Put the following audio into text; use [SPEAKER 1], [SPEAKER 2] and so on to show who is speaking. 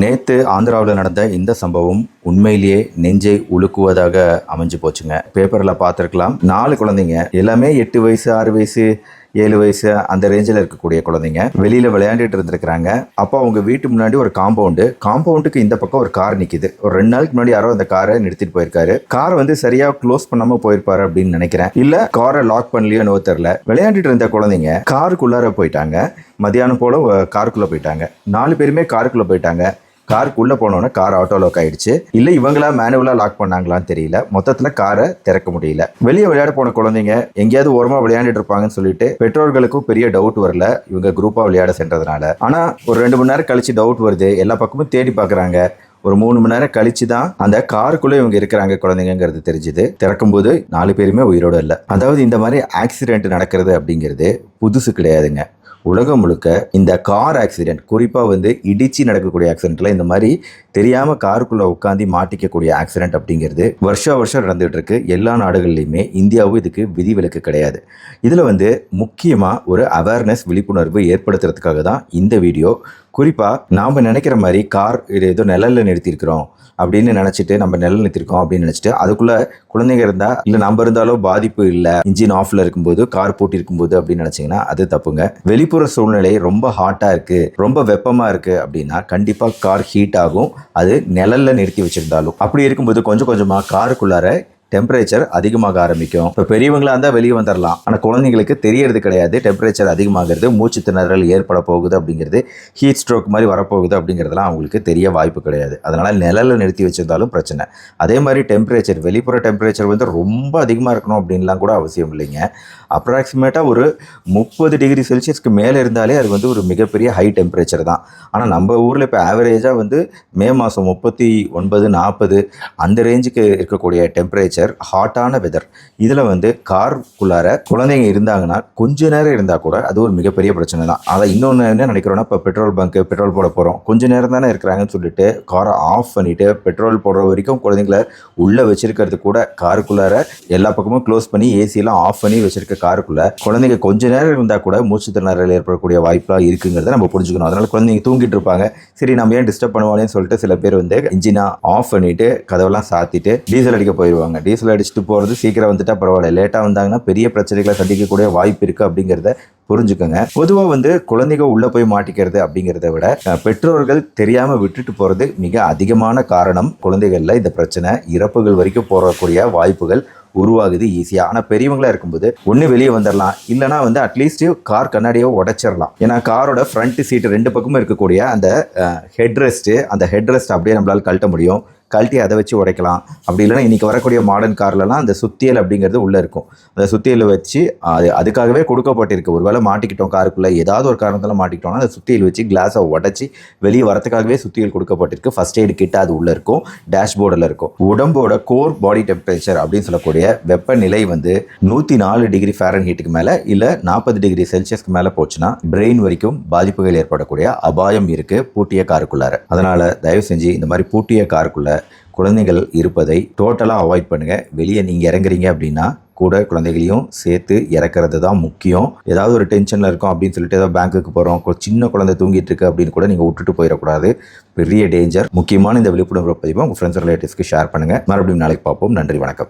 [SPEAKER 1] நேத்து ஆந்திராவில் நடந்த இந்த சம்பவம் உண்மையிலேயே நெஞ்சை உலுக்குவதாக அமைஞ்சு போச்சுங்க. பேப்பரில் பார்த்துருக்கலாம். 4 குழந்தைங்க, எல்லாமே 8 வயசு 6 வயசு 7 வயசு அந்த ரேஞ்சில் இருக்கக்கூடிய குழந்தைங்க வெளியில் விளையாண்டுட்டு இருந்திருக்கிறாங்க. அப்போ அவங்க வீட்டு முன்னாடி ஒரு காம்பவுண்டுக்கு இந்த பக்கம் ஒரு கார் நிற்கிது. ஒரு 2 நாளுக்கு முன்னாடி யாரோ அந்த காரை நிறுத்திட்டு போயிருக்காரு. கார் சரியாக க்ளோஸ் பண்ணாமல் போயிருப்பாரு அப்படின்னு நினைக்கிறேன். இல்லை காரை லாக் பண்ணலையோ என்னவோ தெரியல. விளையாண்டுட்டு இருந்த குழந்தைங்க காருக்குள்ளார போயிட்டாங்க. மதியானம் போல் காருக்குள்ளே போயிட்டாங்க. 4 பேருமே காருக்குள்ளே போயிட்டாங்க. காருக்குள்ளே போனோன்னே கார் ஆட்டோ லாக் ஆகிடுச்சு. இல்லை இவங்களா மேனுவலாக லாக் பண்ணாங்களான்னு தெரியல. மொத்தத்தில் காரை திறக்க முடியல. வெளியே விளையாட போன குழந்தைங்க எங்கேயாவது ஓரமாக விளையாண்டுட்டு இருப்பாங்கன்னு சொல்லிட்டு பெற்றோர்களுக்கும் பெரிய டவுட் வரல, இவங்க குரூப்பாக விளையாட சென்றதுனால. ஆனால் ஒரு 2 மணி நேரம் கழிச்சு டவுட் வருது. எல்லா பக்கமும் தேடி பார்க்குறாங்க. ஒரு 3 மணி நேரம் கழிச்சு தான் அந்த காருக்குள்ளே இவங்க இருக்கிறாங்க குழந்தைங்கிறது தெரிஞ்சுது. திறக்கும்போது 4 பேருமே உயிரோடு இல்லை. அதாவது இந்த மாதிரி ஆக்சிடென்ட் நடக்கிறது அப்படிங்கிறது புதுசு கிடையாதுங்க. உலகம் முழுக்க இந்த கார் ஆக்சிடென்ட், குறிப்பாக இடிச்சு நடக்கக்கூடிய ஆக்சிடென்ட்ல இந்த மாதிரி தெரியாமல் காருக்குள்ளே உட்காந்து மாட்டிக்கக்கூடிய ஆக்சிடென்ட் அப்படிங்கிறது வருஷம் நடந்துகிட்டு இருக்கு. எல்லா நாடுகள்லையுமே. இந்தியாவும் இதுக்கு விதிவிலக்கு கிடையாது. இதில் முக்கியமாக ஒரு அவேர்னஸ், விழிப்புணர்வு ஏற்படுத்துறதுக்காக தான் இந்த வீடியோ. குறிப்பாக நாம் நினைக்கிற மாதிரி கார் இது ஏதோ நிழலில் நிறுத்தியிருக்கிறோம் அப்படின்னு நினச்சிட்டு, நம்ம நிழல் நிறுத்திருக்கோம் அப்படின்னு நினச்சிட்டு அதுக்குள்ளே குழந்தைங்க இருந்தால், இல்லை நம்ம இருந்தாலும் பாதிப்பு இல்லை, இன்ஜின் ஆஃபில் இருக்கும்போது கார் பூட்டி இருக்கும்போது அப்படின்னு நினச்சிங்கன்னா அது தப்புங்க. வெளிப்புற சூழ்நிலை ரொம்ப ஹாட்டாக இருக்குது, ரொம்ப வெப்பமாக இருக்குது அப்படின்னா கண்டிப்பாக கார் ஹீட் ஆகும். அது நிழலில் நிறுத்தி வச்சுருந்தாலும். அப்படி இருக்கும்போது கொஞ்சம் கொஞ்சமாக காருக்குள்ளார டெம்பரேச்சர் அதிகமாக ஆரம்பிக்கும். இப்போ பெரியவங்களா இருந்தால் வெளியே வந்துடலாம். ஆனால் குழந்தைங்களுக்கு தெரியறது கிடையாது. டெம்பரேச்சர் அதிகமாகிறது, மூச்சு திணறல் ஏற்பட போகுது அப்படிங்கிறது, ஹீட் ஸ்ட்ரோக் மாதிரி வரப்போகுது அப்படிங்கிறதுலாம் அவங்களுக்கு தெரிய வாய்ப்பு கிடையாது. அதனால் நிழலில் நிறுத்தி வச்சிருந்தாலும் பிரச்சனை. அதே மாதிரி டெம்பரேச்சர், வெளிப்புற டெம்பரேச்சர் ரொம்ப அதிகமாக இருக்கணும் அப்படின்லாம் கூட அவசியம் இல்லைங்க. அப்ராக்சிமேட்டாக ஒரு 30 டிகிரி செல்சியஸ்க்கு மேலே இருந்தாலே அது ஒரு மிகப்பெரிய ஹை டெம்பரேச்சர் தான். ஆனால் நம்ம ஊரில் இப்போ ஆவரேஜாக மே மாதம் 39 40 அந்த ரேஞ்சுக்கு இருக்கக்கூடிய டெம்பரேச்சர், ஹாட்டான வெதர். இதில் காருக்குள்ளார குழந்தைங்க இருந்தாங்கன்னா கொஞ்ச நேரம் இருந்தால் கூட அது ஒரு மிகப்பெரிய பிரச்சனை தான். அதை இன்னொன்று என்ன நினைக்கிறோன்னா, இப்போ பெட்ரோல் பங்க்கு பெட்ரோல் போட போகிறோம், கொஞ்ச நேரம் தானே இருக்கிறாங்கன்னு சொல்லிட்டு காரை ஆஃப் பண்ணிவிட்டு பெட்ரோல் போடுற வரைக்கும் குழந்தைங்களை உள்ளே வச்சிருக்கிறது கூட, காருக்குள்ளார எல்லா பக்கமும் க்ளோஸ் பண்ணி ஏசியெல்லாம் ஆஃப் பண்ணி வச்சிருக்க காருக்குள்ள குழந்தைங்க கொஞ்ச நேரம் இருந்தால் கூட மூச்சு திணறல் ஏற்படக்கூடிய வாய்ப்பாக இருக்குங்கிறத நம்ம புரிஞ்சுக்கணும். அதனால குழந்தைங்க தூங்கிட்டு இருப்பாங்க. சரி நம்ம ஏன் டிஸ்டர்ப் பண்ணுவாங்கன்னு சொல்லிட்டு சில பேர் இன்ஜினா ஆஃப் பண்ணிட்டு கதவெல்லாம் சாத்திட்டு டீசல் அடிக்க போயிடுவாங்க. டீசல் அடிச்சுட்டு போகிறது சீக்கிரம் வந்துட்டா பரவாயில்ல, லேட்டாக வந்தாங்கன்னா பெரிய பிரச்சனைகளை சந்திக்கக்கூடிய வாய்ப்பு இருக்குது அப்படிங்கிறத புரிஞ்சுக்கோங்க. பொதுவாக குழந்தைங்க உள்ளே போய் மாட்டிக்கிறது அப்படிங்கிறத விட பெற்றோர்கள் தெரியாமல் விட்டுட்டு போகிறது மிக அதிகமான காரணம். குழந்தைகளில் இந்த பிரச்சனை இறப்புகள் வரைக்கும் போகக்கூடிய வாய்ப்புகள் உருவாகுது ஈஸியாக. ஆனால் பெரியவங்களா இருக்கும்போது ஒன்று வெளியே வந்துடலாம், இல்லைனா அட்லீஸ்ட் கார் கண்ணாடியோ உடைச்சிடலாம். ஏன்னா காரோட ஃப்ரண்ட் சீட்டு 2 பக்கமும் இருக்கக்கூடிய அந்த ஹெட்ரெஸ்ட் அப்படியே நம்மளால் கழட்ட முடியும். கழட்டி அதை வச்சு உடைக்கலாம். அப்படி இல்லைனா இன்றைக்கி வரக்கூடிய மாடர்ன் கார்லலாம் அந்த சுத்தியல் அப்படிங்கிறது உள்ளே இருக்கும். அந்த சுத்தியலை வச்சு அதுக்காகவே கொடுக்கப்பட்டிருக்கு. ஒரு வேளை மாட்டிக்கிட்டோம் காருக்குள்ளே, ஏதாவது ஒரு காரணத்தில் மாட்டிக்கிட்டோம்னா அந்த சுத்தியல் வச்சு கிளாஸை உடச்சி வெளியே வரத்துக்காகவே சுத்தியல் கொடுக்கப்பட்டிருக்கு. ஃபர்ஸ்ட் எய்டு கிட்ட அது உள்ளே இருக்கும், டேஷ்போர்டில் இருக்கும். உடம்போட கோர் பாடி டெம்பரேச்சர் அப்படின்னு சொல்லக்கூடிய வெப்பநிலை 104 டிகிரி ஃபாரன்ஹீட்டுக்கு மேலே இல்லை 40 டிகிரி செல்சியஸ்க்கு மேலே போச்சுன்னா பிரெயின் வரைக்கும் பாதிப்புகள் ஏற்படக்கூடிய அபாயம் இருக்குது பூட்டிய காருக்குள்ளார. அதனால் தயவு செஞ்சு இந்த மாதிரி பூட்டிய காருக்குள்ளே குழந்தைகள் இருப்பதை டோட்டலாக அவாய்ட் பண்ணுங்கள். வெளியே நீங்கள் இறங்குறீங்க அப்படின்னா கூட குழந்தைகளையும் சேர்த்து இறக்குறது தான் முக்கியம். ஏதாவது ஒரு டென்ஷனில் இருக்கும் அப்படின்னு சொல்லிட்டு ஏதாவது பேங்க்குக்கு போகிறோம், சின்ன குழந்தை தூங்கிட்டு இருக்கு அப்படின்னு கூட நீங்கள் விட்டுட்டு போயிடக்கூடாது. பெரிய டேஞ்சர். முக்கியமான இந்த விழிப்புணர்வு பதிவை உங்கள் ஃப்ரெண்ட்ஸ் ரிலேட்டிவ்ஸ்க்கு ஷேர் பண்ணுங்கள். மறுபடியும் நாளைக்கு பார்ப்போம். நன்றி, வணக்கம்.